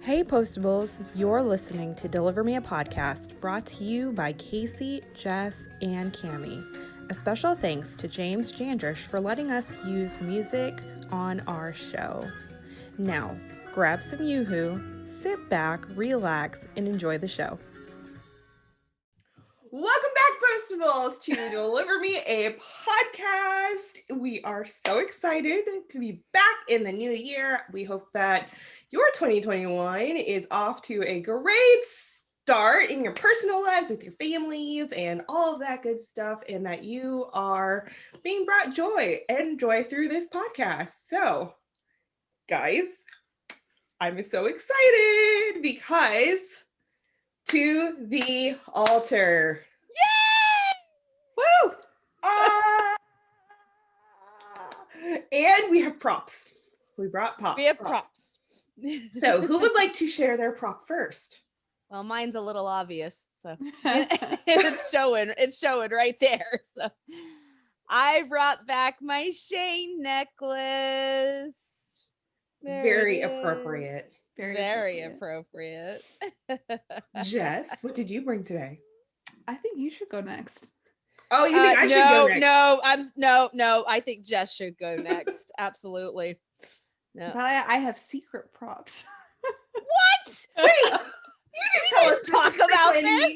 Hey Postables, you're listening to Deliver Me a Podcast brought to you by Casey, Jess, and Cammie. A special thanks to James Jandrish for letting us use music on our show. Now, grab some yoo-hoo, sit back, relax, and enjoy the show. Welcome back, Postables, to Deliver Me a Podcast. We are so excited to be back in the new year. We hope that your 2021 is off to a great start in your personal lives with your families and all of that good stuff, and that you are being brought joy and joy through this podcast. So, guys, I'm so excited because to the altar. Yay! Woo! And we have props. We brought props. We have props. So who would like to share their prop first? Well, mine's a little obvious, so it's showing right there. So I brought back my Shane necklace. Very appropriate. Very appropriate. Jess, what did you bring today? I think you should go next. Oh, you think I should go next? No. I think Jess should go next. Absolutely. No. But I have secret props. What? Wait, you didn't tell us talk about this.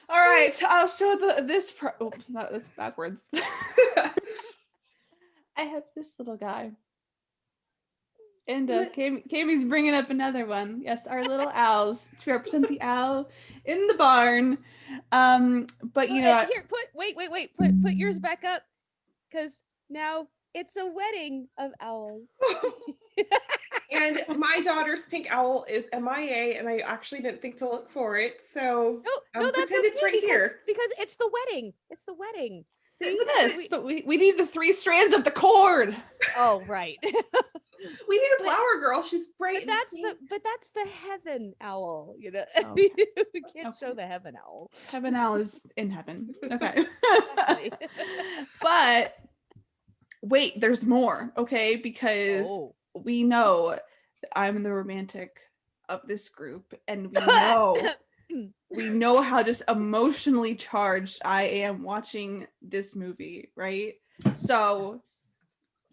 All right, I'll show this. Oh, no, that's backwards. I have this little guy. And Cammie's bringing up another one. Yes, our little owls to represent the owl in the barn. But you know, here, wait, put yours back up, because now it's a wedding of owls. And my daughter's pink owl is MIA, and I actually didn't think to look for it. So no, that's pretend it's right here. Because it's the wedding. It's the wedding. See? yes, but we need the 3 strands of the cord. Oh, right. We need a flower girl. She's bright. But that's the heaven owl, you know. Oh. We can't show the heaven owl. Heaven owl is in heaven. Okay. Exactly. But wait, there's more, okay? Because we know that I'm the romantic of this group, and we know how just emotionally charged I am watching this movie, right? So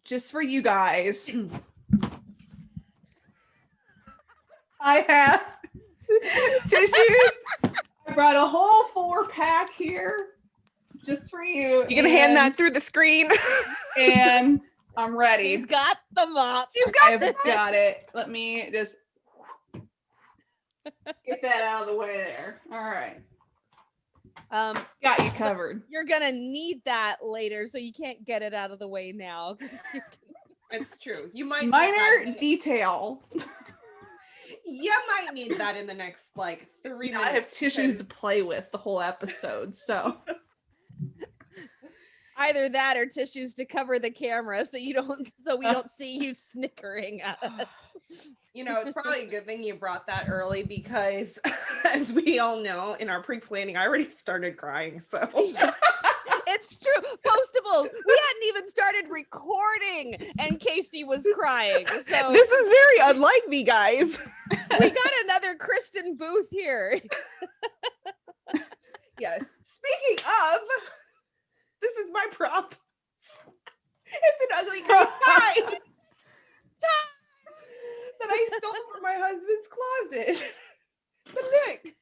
just for you guys, I have tissues. I brought a whole 4-pack here just for you. You gonna hand that through the screen? And I'm ready. She's got the mop. I've got it. Let me just get that out of the way there. All right. Got you covered. You're gonna need that later, so you can't get it out of the way now. It's true. You might Minor detail. You might need that in the next 3 minutes. I have tissues to play with the whole episode, so Either that or tissues to cover the camera so we don't see you snickering at us. You know, it's probably a good thing you brought that early, because as we all know, in our pre-planning, I already started crying. So it's true. Postables. We hadn't even started recording and Casey was crying. So this is very unlike me, guys. We got another Kristen Booth here. Yes. Speaking of, this is my prop. It's an ugly green tie that I stole from my husband's closet. But look,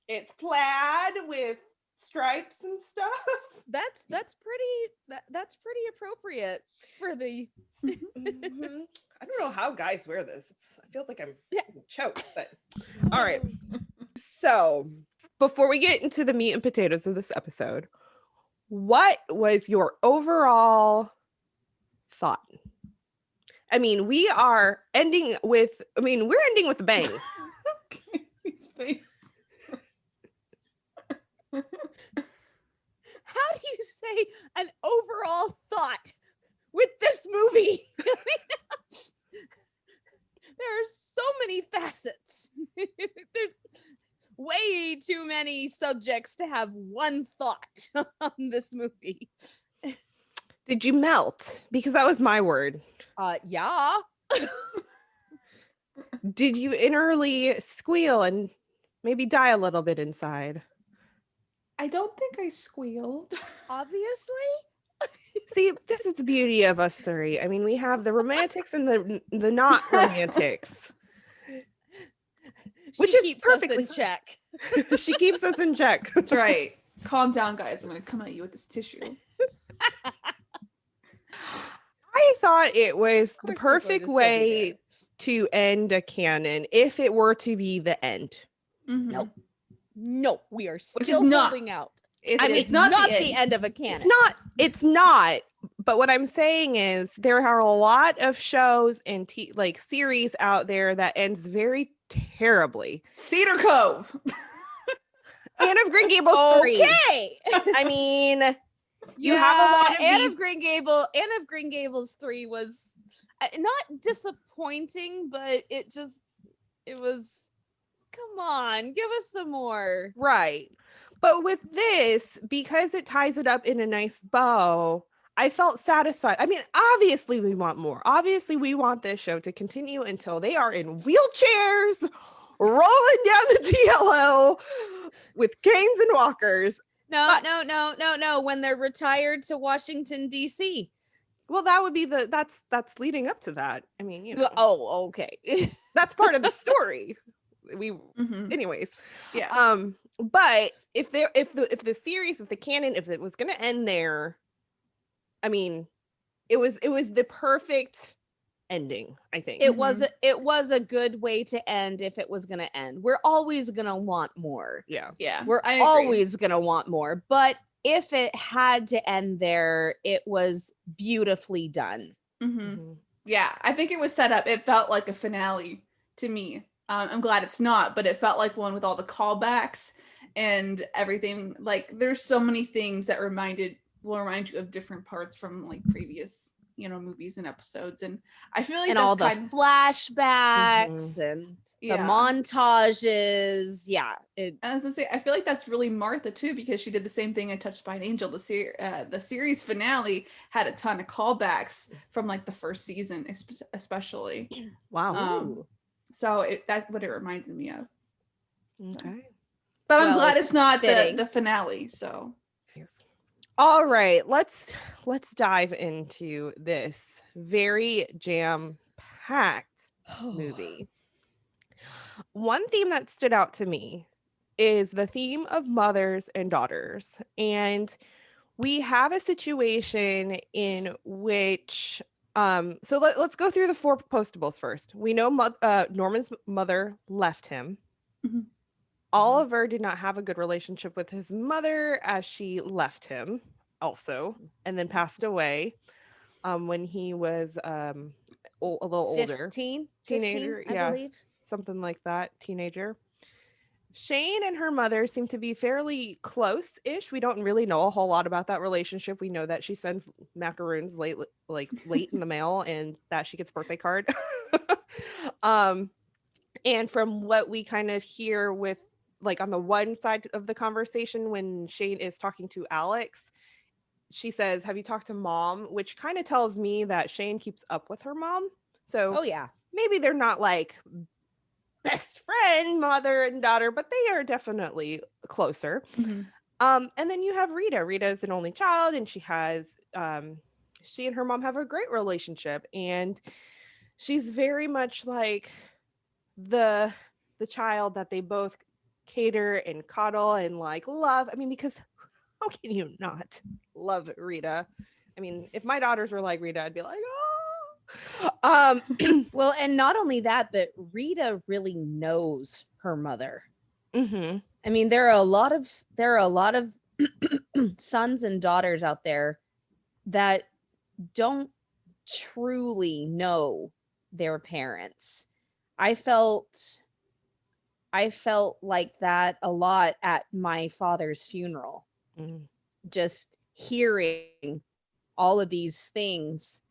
it's plaid with stripes and stuff. That's pretty appropriate for the. Mm-hmm. I don't know how guys wear this. It feels like I'm choked, but all right. So before we get into the meat and potatoes of this episode, what was your overall thought? I mean, we're ending with a bang. Cammie's face. How do you say an overall thought with this movie? There are so many facets. There's way too many subjects to have one thought on this movie. Did you melt? Because that was my word. Yeah. Did you innerly squeal and maybe die a little bit inside? I don't think I squealed. Obviously. See, this is the beauty of us three. I mean, we have the romantics and the not romantics. Which She is keeps perfectly us in check. She keeps us in check. That's right. Calm down, guys. I'm going to come at you with this tissue. I thought it was the Of course they're going perfect to still be way to end a canon if it were to be the end. Mhm. Nope. No, we are Which is still not- holding out. I mean, It's not, the end of a canon. It's not. But what I'm saying is there are a lot of shows and like series out there that ends very terribly. Cedar Cove. Anne of Green Gables 3. Okay. I mean, you Yeah, have a lot of Anne these. of Green Gables 3 was not disappointing, but it was, come on, give us some more. Right. But with this, because it ties it up in a nice bow, I felt satisfied. I mean, obviously we want more. Obviously we want this show to continue until they are in wheelchairs rolling down the TLO with canes and walkers. No, But- no. When they're retired to Washington, D.C. Well, that would be that's leading up to that. I mean, you know, Oh, okay. that's part of the story. Mhm. Anyways. Yeah. But if the series, if the canon, if it was gonna end there, I mean, it was the perfect ending, I think. It was a good way to end if it was going to end. We're always going to want more. Yeah. Yeah. We're I agree. always going to want more. But if it had to end there, it was beautifully done. Mhm. Mhm. Yeah. I think it was set up. It felt like a finale to me. I'm glad it's not, but it felt like one with all the callbacks and everything. Like there's so many things that will remind you of different parts from like previous, movies and episodes. And I feel like And that's all the flashbacks and the Yeah. montages. Yeah. I was gonna say, I feel like that's really Martha too, because she did the same thing in Touched by an Angel. The series finale had a ton of callbacks from like the first season, especially. Wow. So that's what it reminded me of. Okay. But I'm Well, glad it's it's not fitting. the finale. So Yes. All right, let's dive into this very jam-packed movie. One theme that stood out to me is the theme of mothers and daughters. And we have a situation in which so let's go through the 4 postables first. We know Norman's mother left him. Mhm. Oliver did not have a good relationship with his mother as she left him also and then passed away when he was a little older. 15, Teenager, I yeah. believe. Something like that, teenager. Shane and her mother seem to be fairly close-ish. We don't really know a whole lot about that relationship. We know that she sends macaroons late in the mail and that she gets a birthday card. And from what we kind of hear with like on the one side of the conversation when Shane is talking to Alex, she says, "Have you talked to mom?" Which kind of tells me that Shane keeps up with her mom. So Oh, yeah. maybe they're not like best friend, mother and daughter, but they are definitely closer. Mhm. And then you have Rita. Rita is an only child, and she and her mom have a great relationship, and she's very much like the child that they both cater and coddle and like love. I mean, because how can you not love Rita? I mean, if my daughters were like Rita, I'd be like, oh. Well, and not only that, but Rita really knows her mother. Mhm. I mean, there are a lot of sons and daughters out there that don't truly know their parents. I felt like that a lot at my father's funeral. Mhm. Just hearing all of these things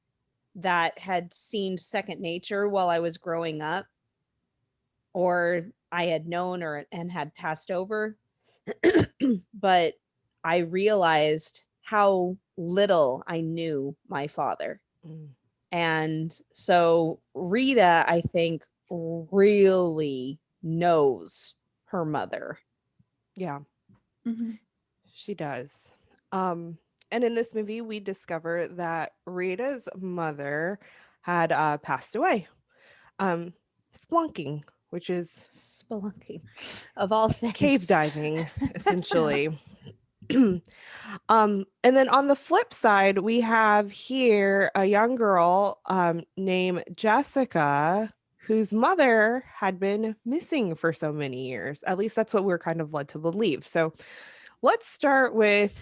that had seemed second nature while I was growing up, or I had known and had passed over. But I realized how little I knew my father. Mm. And so Rita, I think, really knows her mother. Yeah, Mhm. she does. And in this movie, we discover that Rita's mother had passed away, um, splunking, which is Spelunking, of all cave things. diving, Yeah. essentially. And then on the flip side, we have here a young girl named Jessica, whose mother had been missing for so many years. At least that's what we're kind of led to believe. So let's start with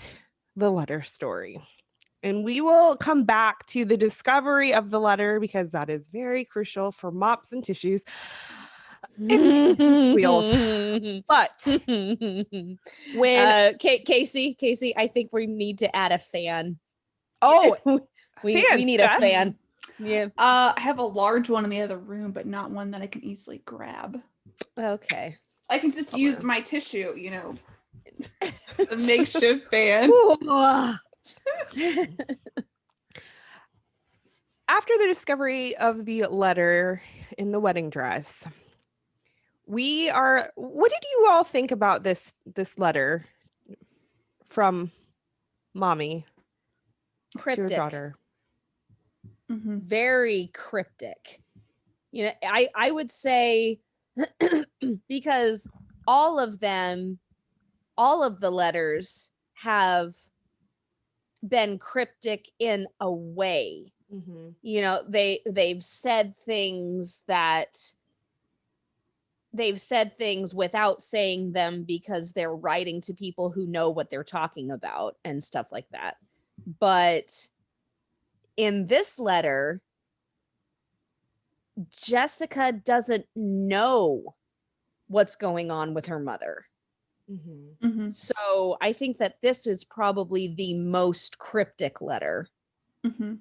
the letter story. And we will come back to the discovery of the letter because that is very crucial for mops and tissues and squeals. But when Casey, I think we need to add a fan. oh, we fans, need a Jess? fan. Yeah. I have a large one in the other room, but not one that I can easily grab. Okay. I can just Bummer. use my tissue, a makeshift fan. After the discovery of the letter in the wedding dress, what did you all think about this letter from mommy to her Cryptic. daughter? Mm-hmm. Very cryptic. I would say because all of the letters have been cryptic in a way. Mm-hmm. They've said things without saying them because they're writing to people who know what they're talking about and stuff like that. But in this letter, Jessica doesn't know what's going on with her mother. Mm-hmm. Mm-hmm. So I think that this is probably the most cryptic letter. Mm-hmm.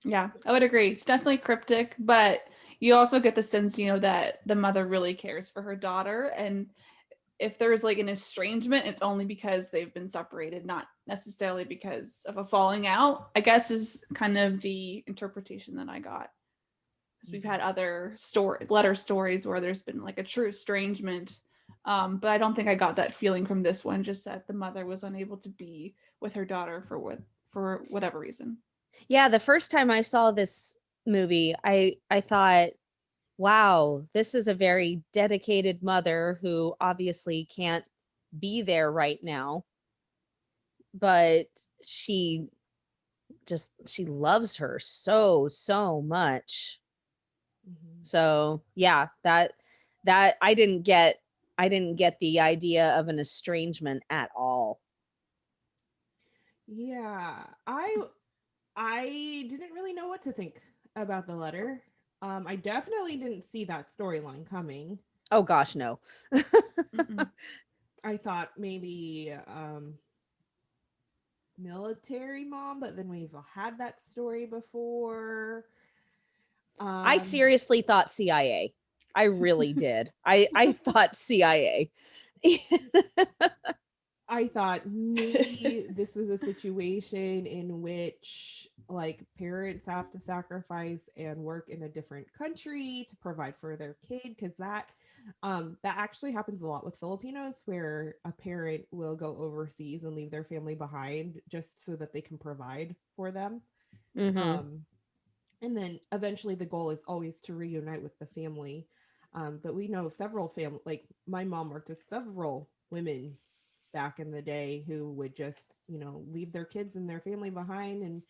Yeah, I would agree. It's definitely cryptic, but you also get the sense, that the mother really cares for her daughter. And if there's like an estrangement, it's only because they've been separated, not necessarily because of a falling out, I guess is kind of the interpretation that I got. Because we've had other letter stories where there's been like a true estrangement. But I don't think I got that feeling from this one, just that the mother was unable to be with her daughter for whatever reason. Yeah, the first time I saw this movie, I thought, wow, this is a very dedicated mother who obviously can't be there right now, but she loves her so much. Mm-hmm. So yeah, that I didn't get the idea of an estrangement at all. Yeah, I didn't really know what to think about the letter. I definitely didn't see that storyline coming. Oh gosh, no. I thought maybe military mom, but then we've had that story before. I seriously thought CIA. I really did. I thought CIA. I thought maybe this was a situation in which like parents have to sacrifice and work in a different country to provide for their kid, because that actually happens a lot with Filipinos, where a parent will go overseas and leave their family behind just so that they can provide for them. Mm-hmm. And then eventually the goal is always to reunite with the family. But we know several like my mom worked with several women back in the day who would just, leave their kids and their family behind and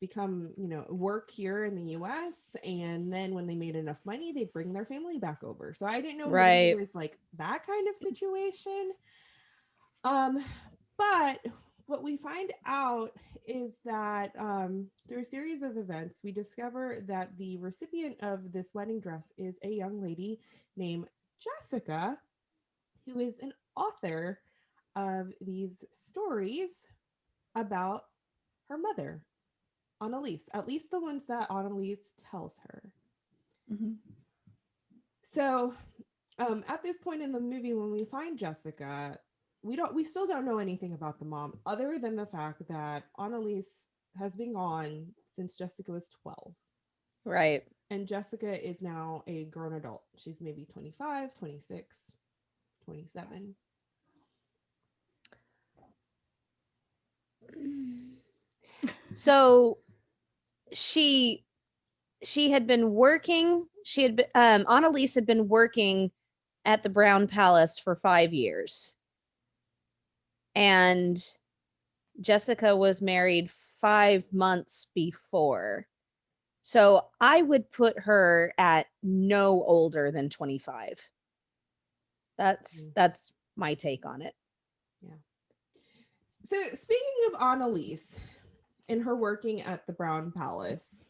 become, work here in the US. And then when they made enough money, they'd bring their family back over. So I didn't know maybe it Right. was like that kind of situation. But what we find out is that through a series of events, we discover that the recipient of this wedding dress is a young lady named Jessica, who is an author of these stories about her mother, Annalise, at least the ones that Annalise tells her. Mm-hmm. So at this point in the movie, when we find Jessica, we still don't know anything about the mom other than the fact that Annalise has been gone since Jessica was 12. Right. And Jessica is now a grown adult. She's maybe 25, 26, 27. So she had been working, Annalise had been working at the Brown Palace for 5 years. And Jessica was married 5 months before. So I would put her at no older than 25. That's my take on it. Yeah. So speaking of Annalise and her working at the Brown Palace,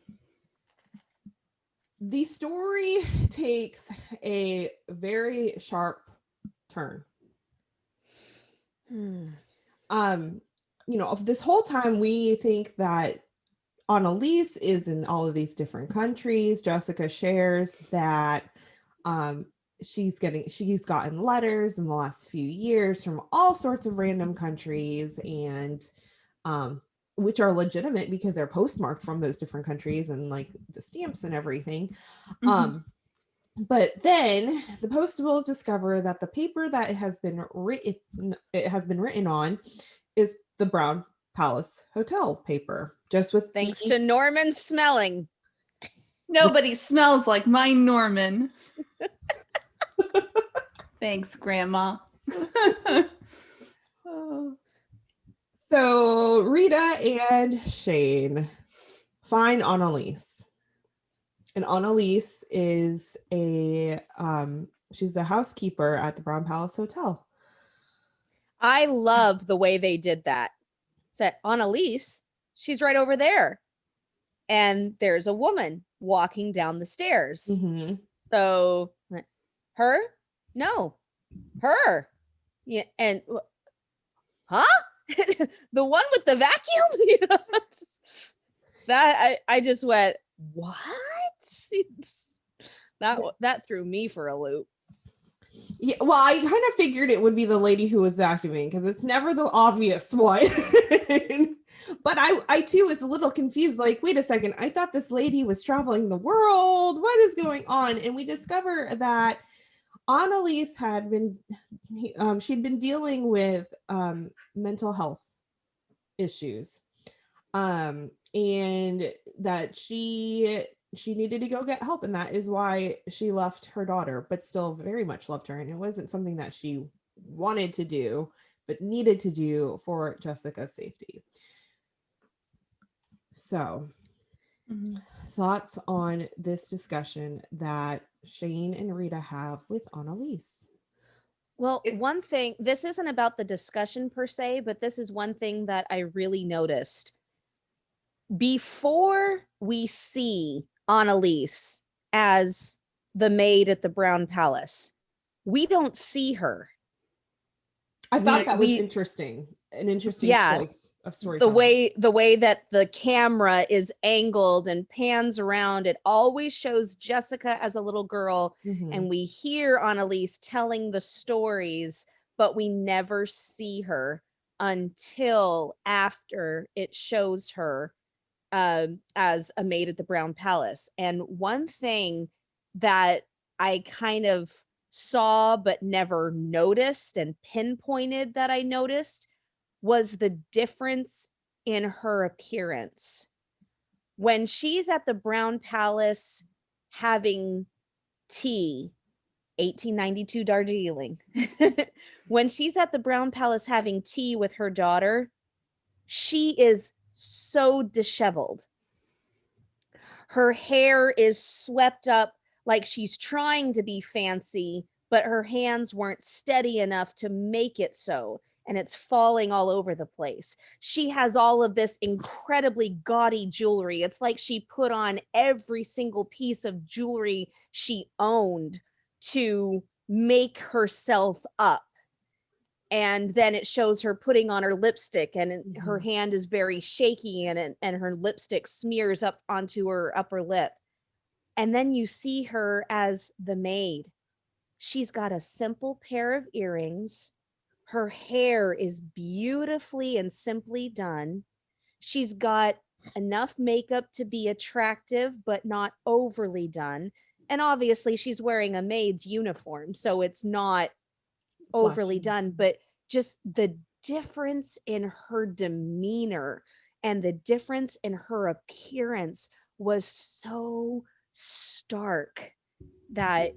the story takes a very sharp turn. Of this whole time, we think that Annalise is in all of these different countries. Jessica shares that she's gotten letters in the last few years from all sorts of random countries, and which are legitimate because they're postmarked from those different countries and like the stamps and everything. But then the Postables discover that the paper that it has been written on is the Brown Palace Hotel paper, just with thanks to Norman smelling. Nobody smells like my Norman. Thanks, Grandma. Oh. So Rita and Shane find Annalise. And Annalise is she's the housekeeper at the Brown Palace Hotel. I love the way they did that. Said Annalise, she's right over there. And there's a woman walking down the stairs. Mm-hmm. So her? No. Her. Yeah. And huh? The one with the vacuum? That I just went, what? That threw me for a loop. Yeah, well, I kind of figured it would be the lady who was vacuuming because it's never the obvious one. But I too was a little confused. Like, wait a second, I thought this lady was traveling the world. What is going on? And we discover that Annalise had been, she'd been dealing with mental health issues, and that she needed to go get help, and that is why she left her daughter, but still very much loved her. And it wasn't something that she wanted to do, but needed to do for Jessica's safety. So, thoughts on this discussion that Shane and Rita have with Annalise? Well, one thing, this isn't about the discussion per se, but this is one thing that I really noticed. Before we see Annalise as the maid at the Brown Palace, we don't see her. I thought that was interesting. An interesting choice of storytelling. The way that the camera is angled and pans around, it always shows Jessica as a little girl, and we hear Annalise telling the stories, but we never see her until after it shows her as a maid at the Brown Palace. And one thing that I kind of saw but never noticed and pinpointed that I noticed was the difference in her appearance. When she's at the Brown Palace having tea, 1892 Darjeeling, when she's at the Brown Palace having tea with her daughter, she is so disheveled. Her hair is swept up like she's trying to be fancy, but her hands weren't steady enough to make it so, and it's falling all over the place. She has all of this incredibly gaudy jewelry. It's like she put on every single piece of jewelry she owned to make herself up. And then it shows her putting on her lipstick, and her hand is very shaky, and her lipstick smears up onto her upper lip. And then you see her as the maid. She's got a simple pair of earrings, Her hair is beautifully and simply done. She's got enough makeup to be attractive, but not overly done. And obviously, she's wearing a maid's uniform, so it's not overly Flashy. done, but just the difference in her demeanor and the difference in her appearance was so stark that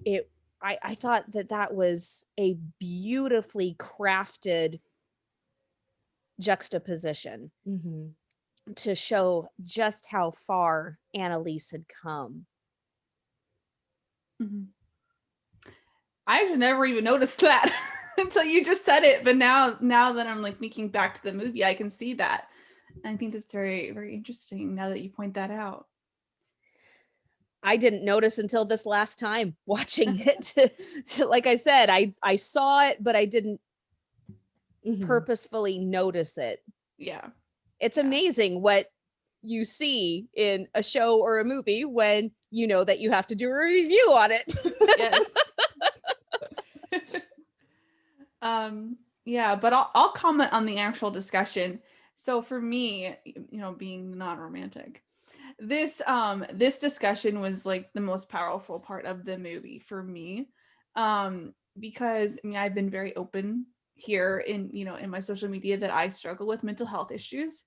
I thought that that was a beautifully crafted juxtaposition Mm-hmm. to show just how far Annalise had come. Mhm. I actually never even noticed that until you just said it. But now that I'm like thinking back to the movie, I can see that. And I think that's very, very interesting now that you point that out. I didn't notice until this last time watching it. Like I said, I saw it, but I didn't Mm-hmm. purposefully notice it. Yeah. It's Yeah. amazing what you see in a show or a movie when you know that you have to do a review on it. Yes. Yeah, but I'll comment on the actual discussion. So for me, being non-romantic, this discussion was like the most powerful part of the movie for me. Because I mean, I've been very open here in my social media that I struggle with mental health issues,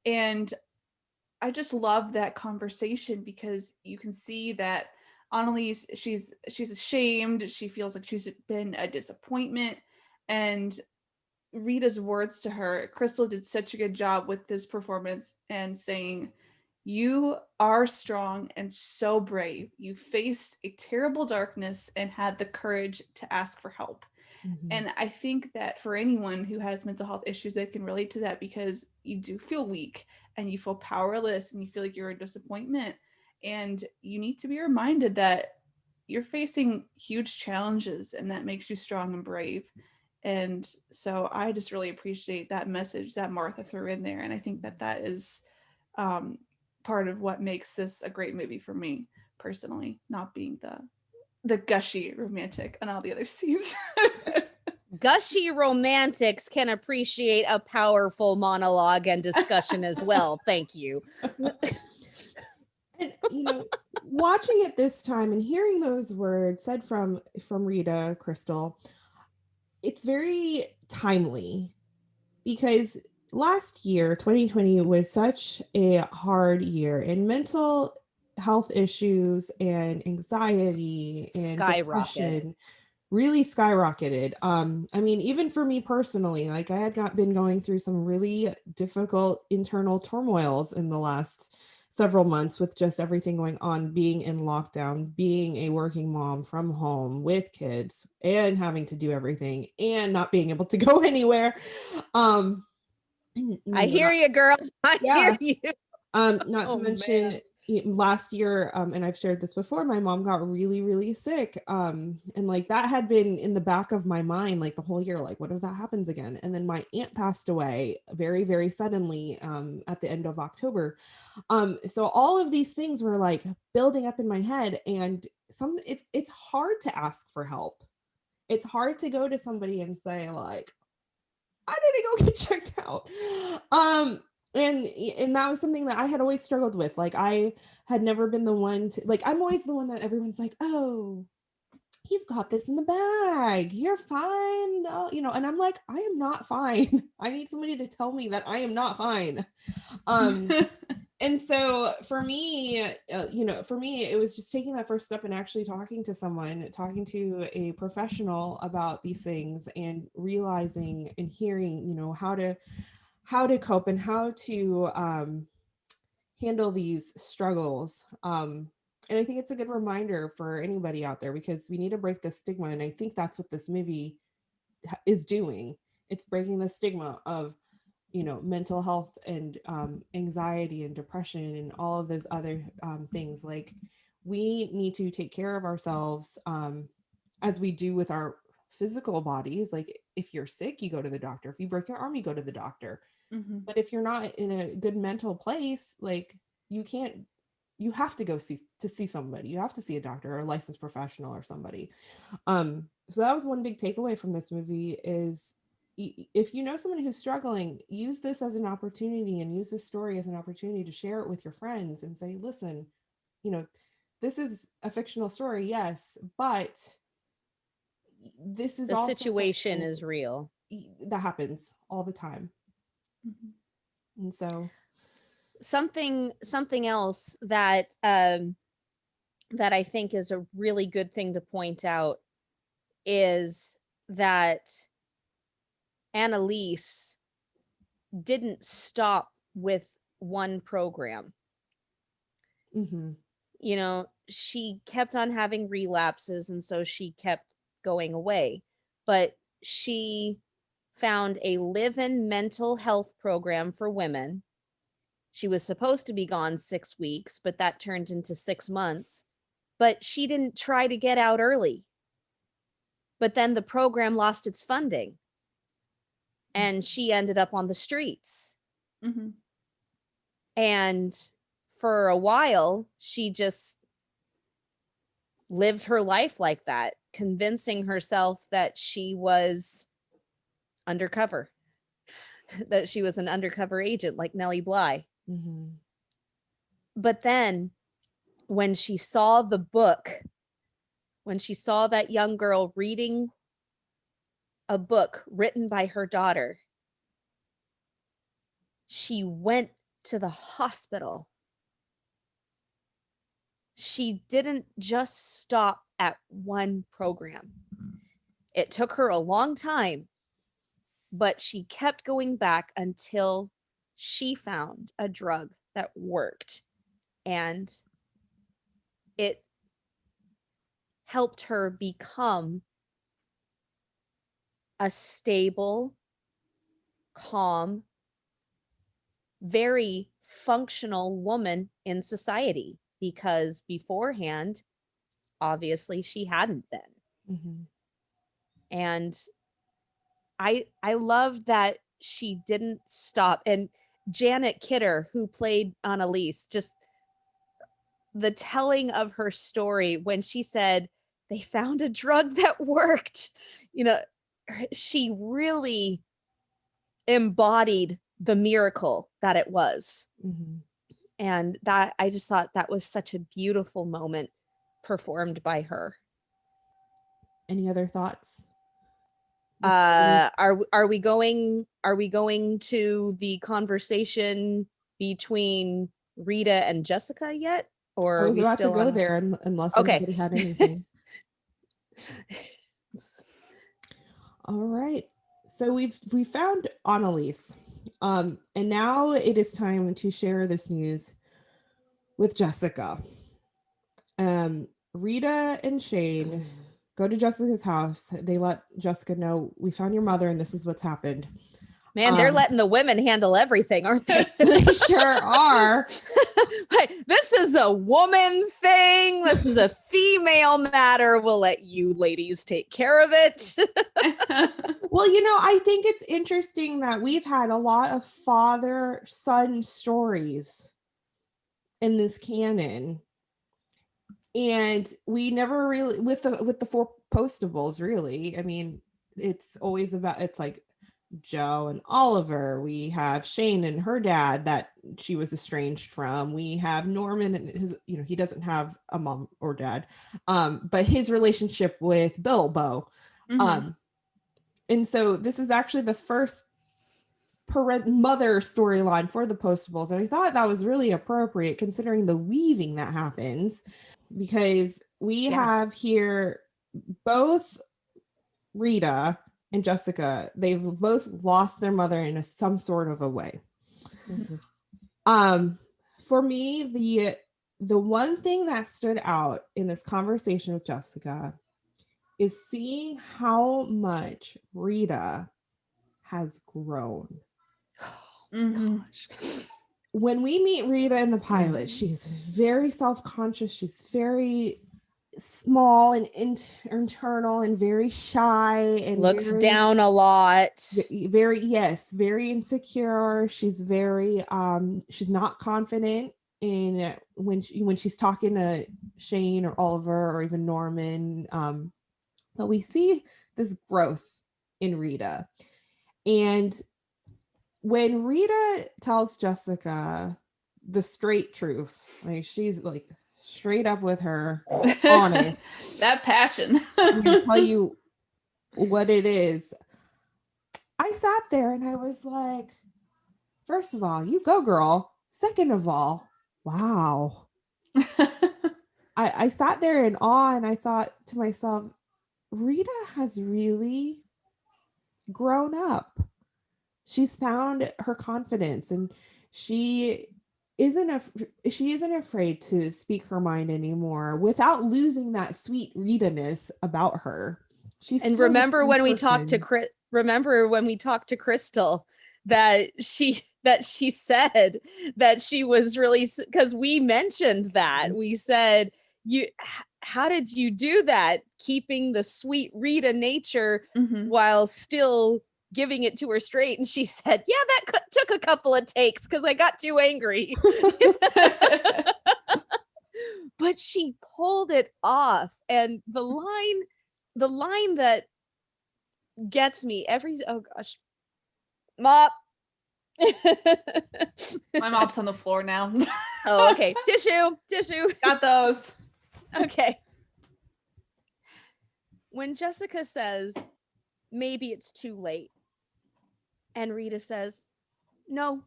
and I just love that conversation because you can see that Annalise, she's ashamed, she feels like she's been a disappointment, and Rita's words to her, Crystal did such a good job with this performance and saying, "You are strong and so brave. You faced a terrible darkness and had the courage to ask for help." Mm-hmm. And I think that for anyone who has mental health issues, they can relate to that because you do feel weak and you feel powerless and you feel like you're a disappointment. And you need to be reminded that you're facing huge challenges and that makes you strong and brave. And so I just really appreciate that message that Martha threw in there. And I think that that is part of what makes this a great movie for me personally, not being the gushy romantic and all the other scenes. Gushy romantics can appreciate a powerful monologue and discussion as well. Thank you. And watching it this time and hearing those words said from Rita Crystal, it's very timely because last year 2020 was such a hard year, and mental health issues and anxiety and Skyrocket. depression really skyrocketed. I mean, even for me personally, like I had been going through some really difficult internal turmoils in the last several months with just everything going on, being in lockdown, being a working mom from home with kids and having to do everything and not being able to go anywhere. I hear you, girl. I Yeah. hear you. Not to Oh, mention man. last year, and I've shared this before, my mom got really, really sick. And like that had been in the back of my mind like the whole year, like, what if that happens again? And then my aunt passed away very, very suddenly at the end of October. So all of these things were like building up in my head, and it's hard to ask for help. It's hard to go to somebody and say, like, I need to go get checked out. And that was something that I had always struggled with. Like I had never been the one to, like, I'm always the one that everyone's like, oh, you've got this in the bag, you're fine. Oh, and I'm like, I am not fine. I need somebody to tell me that I am not fine. And so for me, it was just taking that first step and actually talking to a professional about these things and realizing and hearing, how to cope and how to handle these struggles. And I think it's a good reminder for anybody out there because we need to break the stigma. And I think that's what this movie is doing. It's breaking the stigma of mental health and anxiety and depression and all of those other things. Like we need to take care of ourselves as we do with our physical bodies. Like if you're sick, you go to the doctor. If you break your arm, you go to the doctor. Mm-hmm. But if you're not in a good mental place, like you have to go see somebody. You have to see a doctor or a licensed professional or somebody. So that was one big takeaway from this movie is if you know someone who's struggling, use this as an opportunity and use this story as an opportunity to share it with your friends and say, listen, this is a fictional story, yes, but this is The also situation is real. that happens all the time. Mm-hmm. And so something else that that I think is a really good thing to point out is that Annalise didn't stop with one program. mm-hmm. She kept on having relapses, and so she kept going away. But she found a live-in mental health program for women. She was supposed to be gone 6 weeks, but that turned into 6 months. But she didn't try to get out early. But then the program lost its funding, and she ended up on the streets. Mm-hmm. And for a while, she just lived her life like that, convincing herself that she was undercover, that she was an undercover agent like Nellie Bly. Mm-hmm. But then when she saw the book, when she saw that young girl reading a book written by her daughter, she went to the hospital. She didn't just stop at one program. It took her a long time, but she kept going back until she found a drug that worked, and it helped her become a stable, calm, very functional woman in society, because beforehand, obviously, she hadn't been. Mm-hmm. And I love that she didn't stop. And Janet Kidder, who played Annalise, just the telling of her story when she said they found a drug that worked, she really embodied the miracle that it was. Mm-hmm. And that, I just thought that was such a beautiful moment performed by her. Any other thoughts? Are we going to the conversation between Rita and Jessica yet, or I are was we about to still go on there unless Okay. anybody had anything. All right. So we found Annalise. And now it is time to share this news with Jessica. Rita and Shane go to Jessica's house. They let Jessica know, we found your mother and this is what's happened. Man, they're letting the women handle everything, aren't they? They sure are. Like, this is a woman thing. This is a female matter. We'll let you ladies take care of it. Well, I think it's interesting that we've had a lot of father-son stories in this canon. And we never really, with the 4 Postables, really. I mean, it's always about, it's like Joe and Oliver. We have Shane and her dad that she was estranged from. We have Norman and his, he doesn't have a mom or dad, but his relationship with Bilbo. Mm-hmm. And so this is actually the first mother storyline for the Postables. And I thought that was really appropriate considering the weaving that happens, because we have here both Rita and Jessica. They've both lost their mother in some sort of a way. Mm-hmm. For me, the one thing that stood out in this conversation with Jessica is seeing how much Rita has grown. Mm-hmm. When we meet Rita in the pilot, she's very self-conscious. She's very small and internal and very shy and looks down a lot. Very insecure. She's very she's not confident in when she's talking to Shane or Oliver or even Norman. But we see this growth in Rita. And when Rita tells Jessica the straight truth, like she's like straight up with her, honest. That passion. I'm going to tell you what it is. I sat there and I was like, first of all, you go, girl. Second of all, wow. I sat there in awe and I thought to myself, Rita has really grown up. She's found her confidence and she isn't afraid to speak her mind anymore without losing that sweet Rita-ness about her. And remember when we talked to Crystal that she said that she was really, because we mentioned that, we said, how did you do that, keeping the sweet Rita nature while still giving it to her straight? And she said, yeah, that took a couple of takes because I got too angry. But she pulled it off. And the line that gets me oh gosh, mop. My mop's on the floor now. Oh, okay. Tissue. Got those. Okay. When Jessica says, maybe it's too late, and Rita says, no,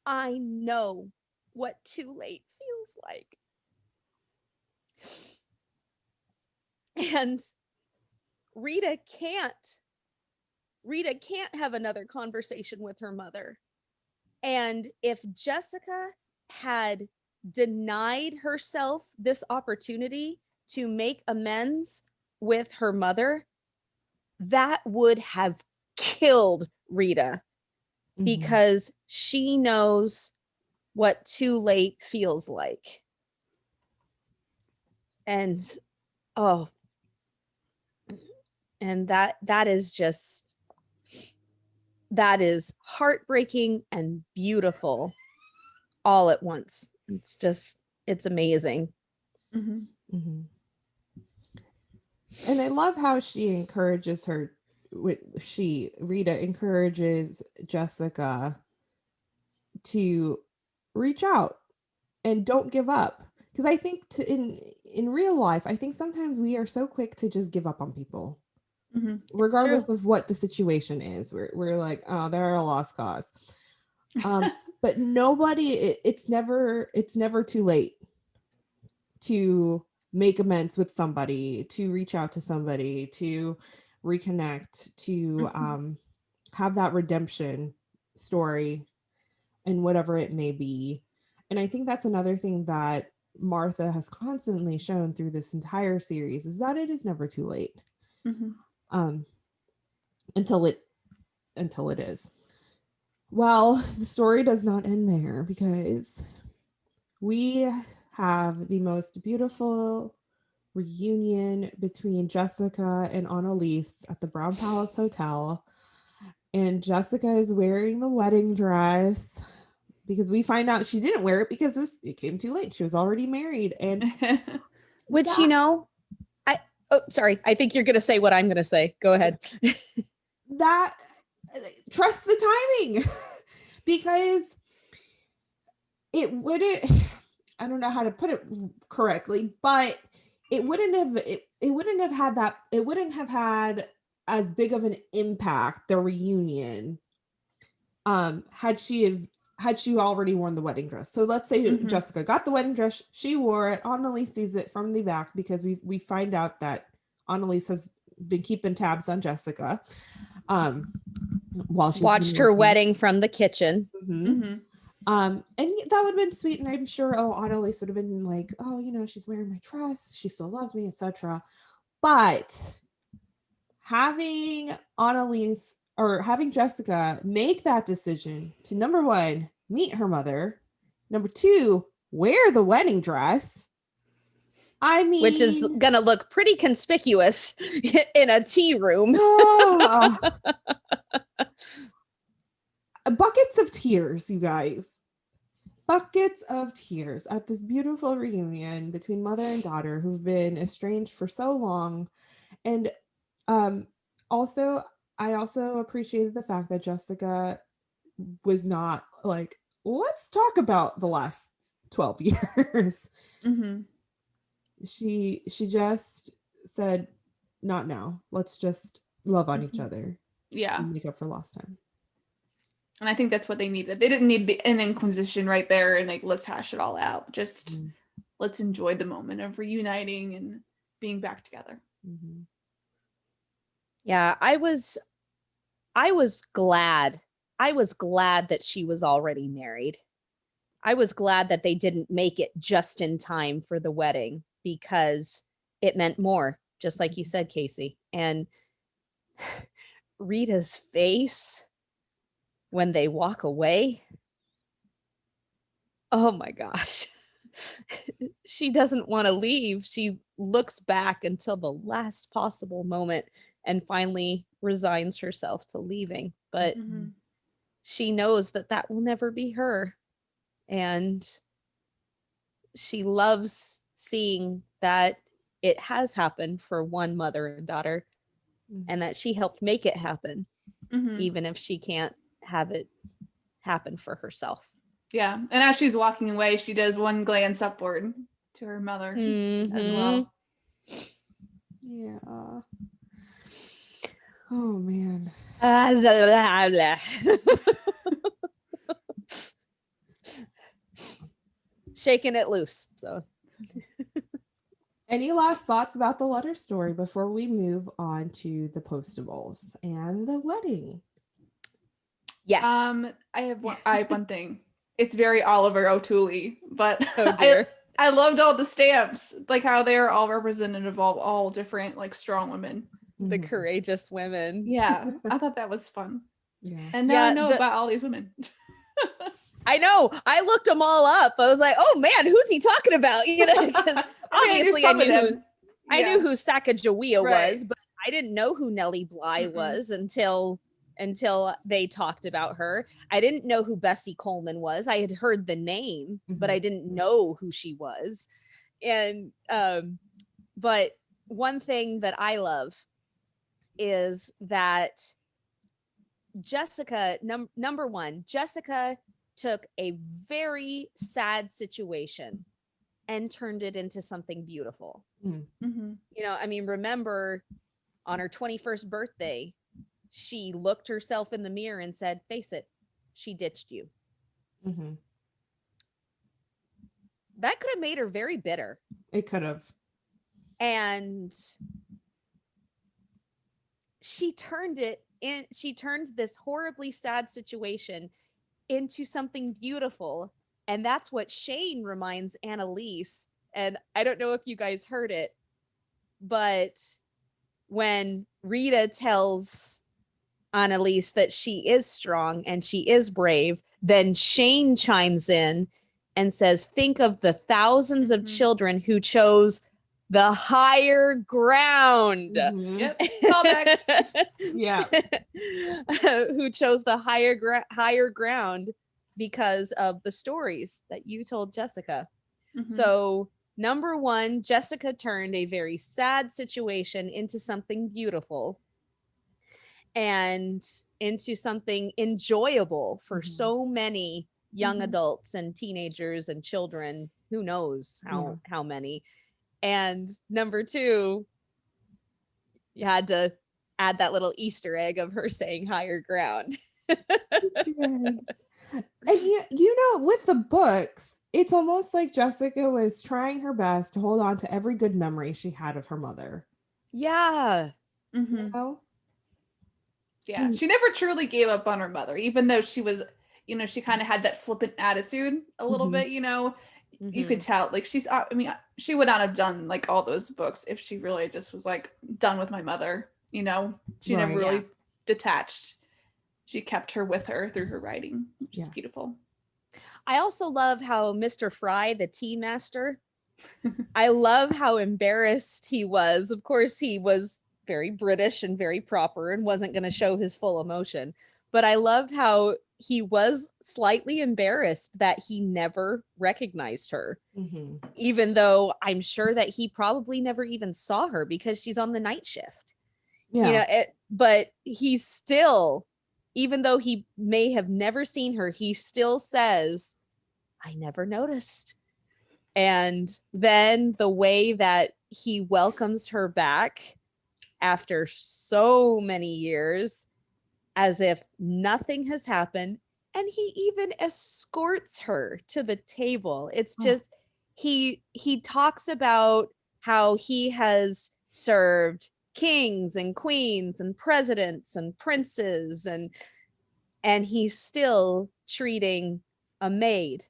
I know what too late feels like. And Rita can't have another conversation with her mother. And if Jessica had denied herself this opportunity to make amends with her mother, that would have killed Rita, because she knows what too late feels like. And that is heartbreaking and beautiful all at once. It's amazing. And I love how she encourages her. Rita encourages Jessica to reach out and don't give up. Because I think in real life, I think sometimes we are so quick to just give up on people, regardless of what the situation is. We're like, oh, they're a lost cause. But it's never too late to make amends with somebody, to reach out to somebody, to reconnect, to have that redemption story and whatever it may be. And I think that's another thing that Martha has constantly shown through this entire series, is that it is never too late. Until it is. Well, the story does not end there, because we have the most beautiful reunion between Jessica and Annalise at the Brown Palace Hotel. And Jessica is wearing the wedding dress, because we find out she didn't wear it because it came too late. She was already married. And which, sorry, I think you're going to say what I'm going to say. Go ahead. Trust the timing, because it wouldn't, I don't know how to put it correctly, but it wouldn't have had as big of an impact, the reunion, had she already worn the wedding dress. So let's say Jessica got the wedding dress, she wore it, Annalise sees it from the back, because we find out that Annalise has been keeping tabs on Jessica while she watched her wedding from the kitchen. And that would have been sweet, and I'm sure Annalise would have been like, oh, she's wearing my dress, she still loves me, etc. But having Annalise, or having Jessica, make that decision to, number one, meet her mother, number two, wear the wedding dress, which is gonna look pretty conspicuous in a tea room. Buckets of tears, you guys. Buckets of tears at this beautiful reunion between mother and daughter who've been estranged for so long. And Also, I also appreciated the fact that Jessica was not like, let's talk about the last 12 years. Mm-hmm. She just said, not now. Let's just love on each Mhm. other Yeah. and make up for lost time. And I think that's what they needed. They didn't need an inquisition right there and like, let's hash it all out. Just let's enjoy the moment of reuniting and being back together. Mm-hmm. Yeah, I was glad. I was glad that she was already married. I was glad that they didn't make it just in time for the wedding because it meant more, just like you said, Casey. And Rita's face when they walk away. Oh my gosh. She doesn't want to leave. She looks back until the last possible moment and finally resigns herself to leaving. But Mm-hmm. she knows that that will never be her. And she loves seeing that it has happened for one mother and daughter and that she helped make it happen, Mm-hmm. even if she can't have it happen for herself. Yeah. And as she's walking away, she does one glance upward to her mother as well. Yeah. Oh man. Shaking it loose. So Any last thoughts about the letter story before we move on to the postables and the wedding? yes. I have one thing. It's very Oliver O'Toole, but Oh dear. I loved all the stamps, like how they are all representative of all different like strong women. The courageous women. Yeah, I thought that was fun. Yeah. And now I know about all these women. I know. I looked them all up. I was like, "Oh man, who's he talking about?" You know, because obviously I knew who Sacagawea was, but I didn't know who Nellie Bly was until they talked about her. I didn't know who Bessie Coleman was. I had heard the name, but I didn't know who she was. And but one thing that I love is that Jessica, number one, Jessica took a very sad situation and turned it into something beautiful. Mm-hmm. You know, I mean, remember on her 21st birthday, she looked herself in the mirror and said, face it, she ditched you. Mm-hmm. That could have made her very bitter. It could have. And she turned this horribly sad situation into something beautiful. And that's what Shane reminds Annalise. And I don't know if you guys heard it, but when Rita tells Annalise that she is strong and she is brave, then Shane chimes in and says, think of the thousands of children who chose the higher ground. Yep. Callback. Yeah. Who chose the higher ground because of the stories that you told Jessica. So, number one, Jessica turned a very sad situation into something beautiful and into something enjoyable for so many young adults and teenagers and children. Who knows how many. And number two, you had to add that little Easter egg of her saying higher ground. Easter eggs. And you know, with the books, it's almost like Jessica was trying her best to hold on to every good memory she had of her mother. Yeah. You know? Yeah. She never truly gave up on her mother, even though she was, you know, she kind of had that flippant attitude a little bit, you know. You could tell, like, she would not have done like all those books if she really just was like done with my mother, you know. She never really detached. She kept her with her through her writing, which is beautiful. I also love how Mr. Fry, the tea master, I love how embarrassed he was. Of course, he was very British and very proper and wasn't going to show his full emotion. But I loved how he was slightly embarrassed that he never recognized her, even though I'm sure that he probably never even saw her because she's on the night shift. But he's still, even though he may have never seen her, he still says, I never noticed. And then the way that he welcomes her back after so many years, as if nothing has happened, and he even escorts her to the table. It's just, he talks about how he has served kings and queens and presidents and princes, and he's still treating a maid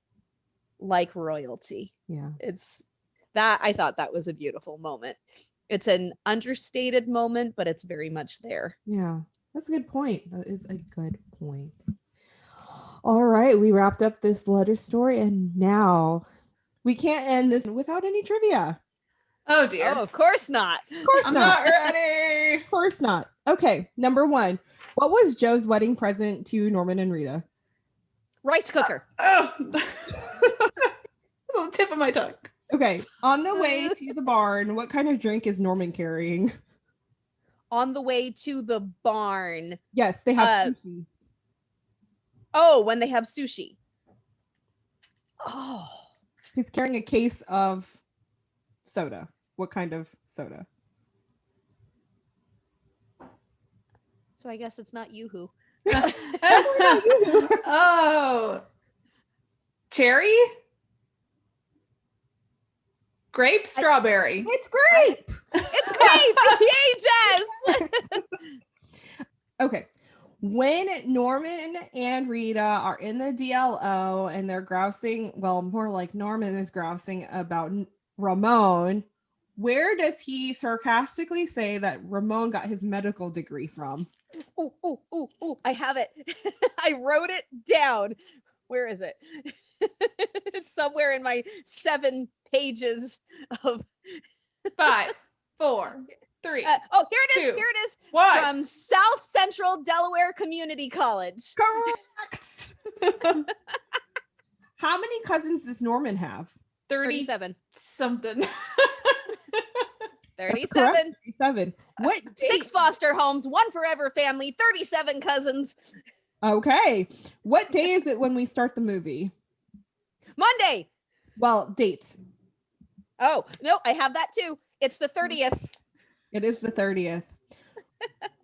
like royalty. Yeah. It's that, I thought that was a beautiful moment. It's an understated moment, but it's very much there. Yeah, that's a good point. That is a good point. All right, we wrapped up this letter story, and now we can't end this without any trivia. Oh dear. Oh, of course not. Of course I'm not. not ready. Of course not. Okay, number one. What was Joe's wedding present to Norman and Rita? Rice cooker. Oh. It's on the tip of my tongue. Okay, on the way to the barn, what kind of drink is Norman carrying? On the way to the barn. Yes, they have sushi. Oh, when they have sushi. Oh. He's carrying a case of soda. What kind of soda? So I guess it's not Yoo-hoo. Oh. Cherry? Grape? Strawberry? It's grape! It's grape! Yay, Jess! Okay. When Norman and Rita are in the DLO and they're grousing, well, more like Norman is grousing about Ramon, where does he sarcastically say that Ramon got his medical degree from? Oh, I have it. I wrote it down. Where is it? It's somewhere in my 7 pages of 5, 4, 3. here it is. 2, Here it is. What? From South Central Delaware Community College. Correct. How many cousins does Norman have? 37. Something. 37. 37. What date? 6 foster homes, 1 forever family, 37 cousins. Okay. What day is it when we start the movie? Monday. Well, date. Oh, no, I have that too. It's the 30th. It is the 30th.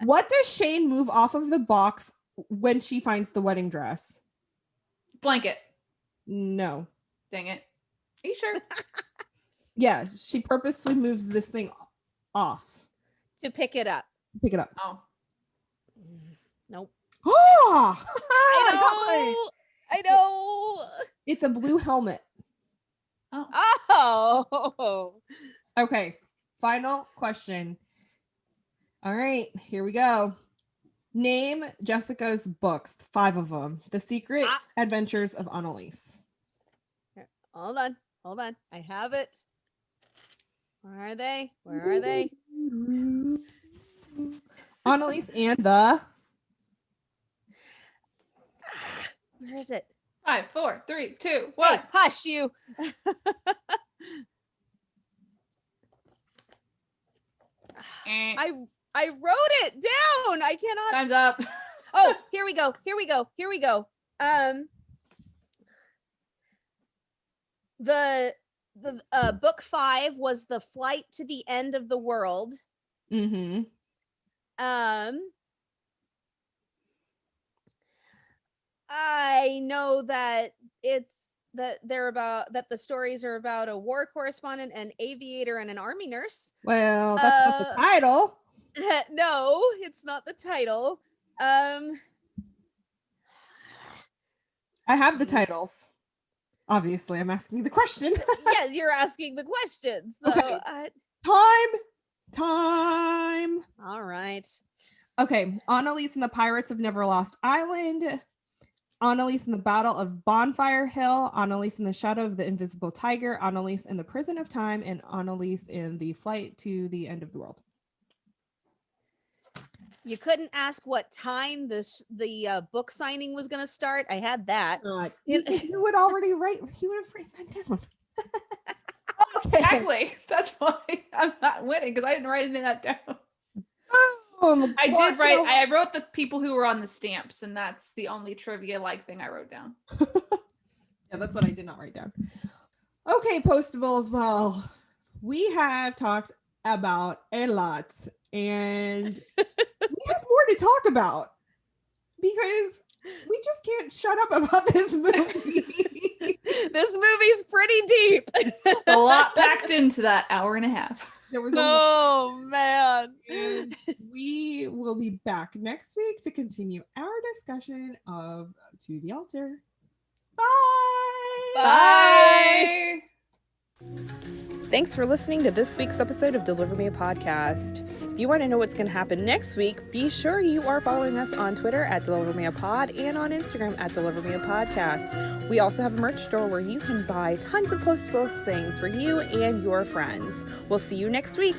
What does Shane move off of the box when she finds the wedding dress? Blanket. No. Dang it. Are you sure? Yeah, she purposely moves this thing off. To pick it up. Pick it up. Oh. Nope. Oh! I know. It's a blue helmet. Oh. Okay. Final question. All right, here we go. Name Jessica's books, 5 of them. The Secret Adventures of Annalise. Hold on. I have it. Where are they? Where are they? Annalise and the... Where is it? 5, 4, 3, 2, 1. Hey, hush you. I wrote it down. I cannot. Time's up. Oh, here we go. The book 5 was The Flight to the End of the World. Mm-hmm. I know that the stories are about a war correspondent, an aviator, and an army nurse. Well, that's not the title. No, it's not the title. I have the titles. Obviously, I'm asking the question. Yes, you're asking the question. So, okay. Time. All right. Okay. Annalise and the Pirates of Neverlost Island. Annalise in the Battle of Bonfire Hill. Annalise in the Shadow of the Invisible Tiger. Annalise in the Prison of Time. And Annalise in the Flight to the End of the World. You couldn't ask what time the book signing was going to start. I had that. You would already write. He would have written that down. Okay. Exactly. That's why I'm not winning, because I didn't write any of that down. I did write. I wrote the people who were on the stamps, and that's the only trivia-like thing I wrote down. Yeah, that's what I did not write down. Okay, Postables. Well, we have talked about a lot, and we have more to talk about because we just can't shut up about this movie. This movie's pretty deep. A lot packed into that hour and a half. There was man. And we will be back next week to continue our discussion of To the Altar. Bye. Bye. Thanks for listening to this week's episode of Deliver Me a Podcast. If you want to know what's going to happen next week, be sure you are following us on Twitter at Deliver Me a Pod and on Instagram at Deliver Me a Podcast. We also have a merch store where you can buy tons of Postables things for you and your friends. We'll see you next week.